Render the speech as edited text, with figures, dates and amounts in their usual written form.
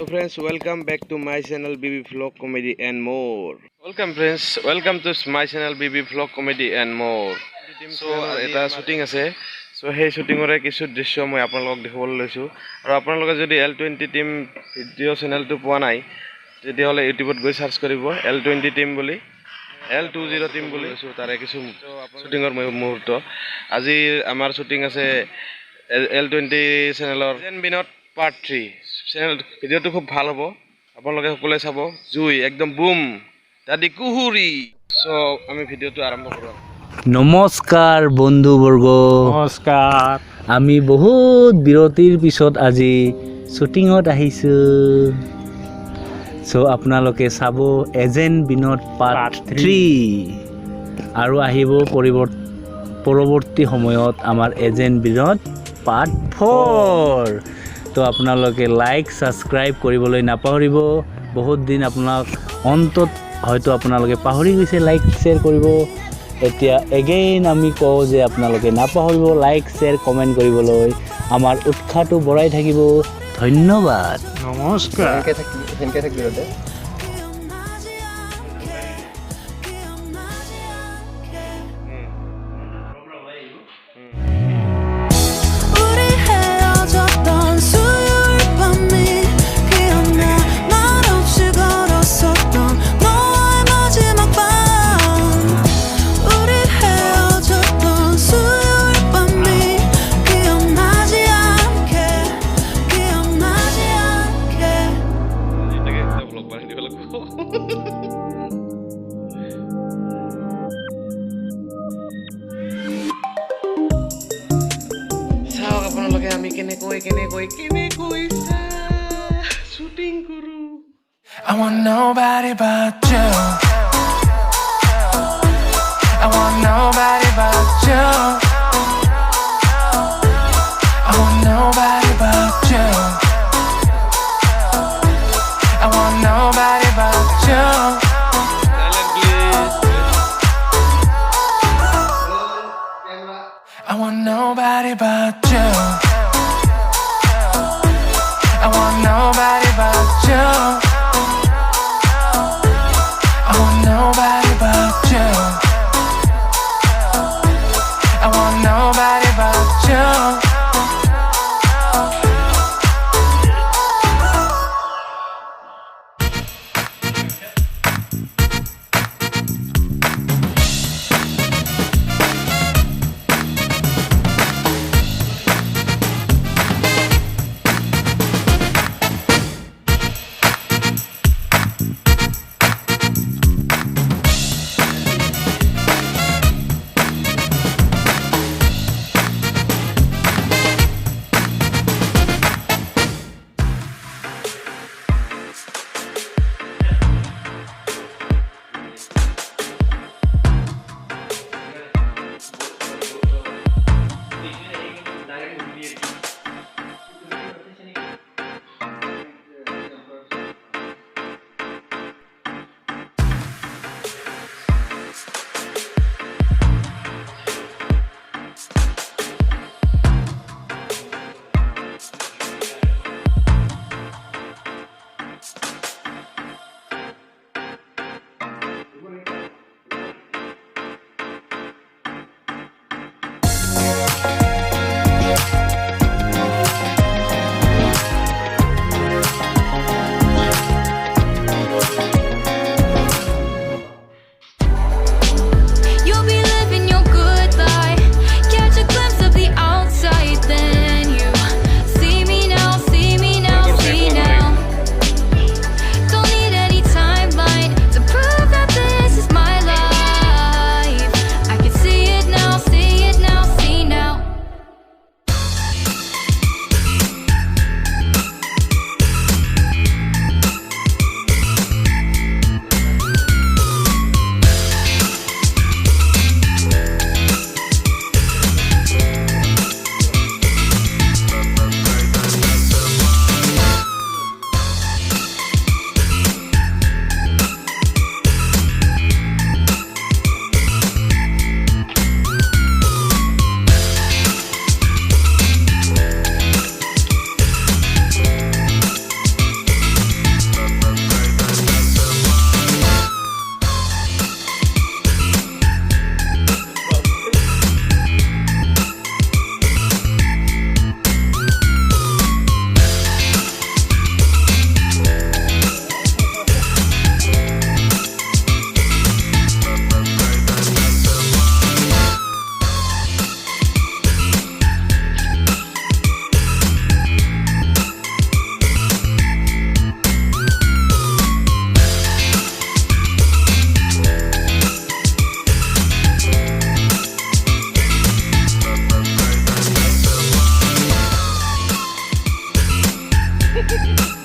So friends, welcome back to my channel BB Vlog Comedy and more. Welcome friends, welcome to my channel BB Vlog Comedy and more. So এটা shooting আছে. So hey shooting ore kichu drisho moi apnalok dekhobole loisu. Aru apnaloke jodi L20 team video channel tu poa nai, teti hole YouTube goi search koribo L20 team boli. L20 team boli loisu tare kichu shooting or muhurto. Aji amar shooting আছে L20 channel or binot part 3. Channel ভিডিওটো খুব ভাল হ'ব আপোনালোকে সকলোৱে চাব জুই একদম বুম দাদি কুহুৰি সো আমি ভিডিওটো আৰম্ভ কৰো নমস্কাৰ বন্ধুবৰ্গ নমস্কাৰ আমি বহুত বিৰতিৰ পিছত আজি শুটিংত আহিছো সো আপোনালোকে চাব এজেন্ট বিনোদ পাৰ্ট 3 আৰু আহিব পৰৱৰ্তী সময়ত আমাৰ এজেন্ট বিনোদ পাৰ্ট 4 তো আপোনালোকে লাইক সাবস্ক্ৰাইব কৰিবলৈ নাপাহৰিব বহুত দিন আপোনাক অন্তত হয়তো আপোনালোকে পাহৰি গৈছে লাইক শেয়াৰ কৰিব এতিয়া এগেইন আমি কওঁ যে আপোনালোকে নাপাহৰিব লাইক শেয়াৰ কমেন্ট কৰিবলৈ আমাৰ উৎসাহটো বঢ়াই থাকিব ধন্যবাদ নমস্কাৰ হেনকে থাকিব দে আপোনালোকে আমি কেনেকৈ শুটিং কৰো I want nobody but you. I want nobody but you. I want nobody but you. I want nobody but you. I want nobody but you. I want nobody but you. I want nobody but you. I want you.